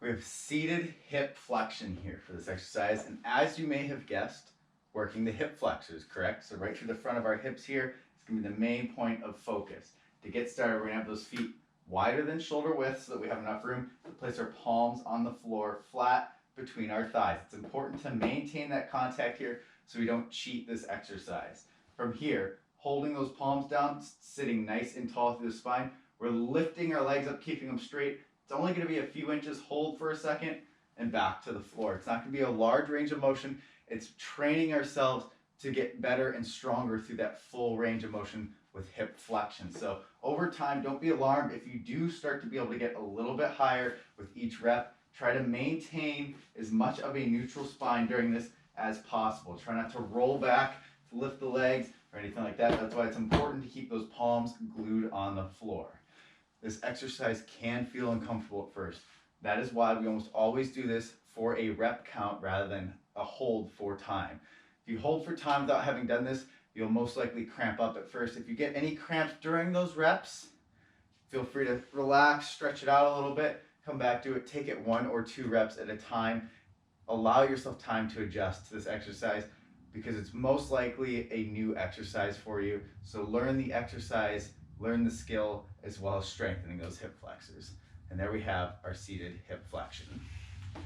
We have seated hip flexion here for this exercise, and as you may have guessed, working the hip flexors, correct? So right through the front of our hips here is going to be the main point of focus. To get started, we're going to have those feet wider than shoulder width so that we have enough room to place our palms on the floor flat between our thighs. It's important to maintain that contact here so we don't cheat this exercise. From here, holding those palms down, sitting nice and tall through the spine, we're lifting our legs up, keeping them straight. It's only going to be a few inches, hold for a second, and back to the floor. It's not going to be a large range of motion. It's training ourselves to get better and stronger through that full range of motion with hip flexion. So over time, don't be alarmed if you do start to be able to get a little bit higher with each rep. Try to maintain as much of a neutral spine during this as possible. Try not to roll back, to lift the legs, or anything like that. That's why it's important to keep those palms glued on the floor. This exercise can feel uncomfortable at first. That is why we almost always do this for a rep count rather than a hold for time. If you hold for time without having done this, you'll most likely cramp up at first. If you get any cramps during those reps, feel free to relax, stretch it out a little bit, come back to it, take it 1 or 2 reps at a time. Allow yourself time to adjust to this exercise because it's most likely a new exercise for you. So learn the exercise, learn the skill, as well as strengthening those hip flexors. And there we have our seated hip flexion.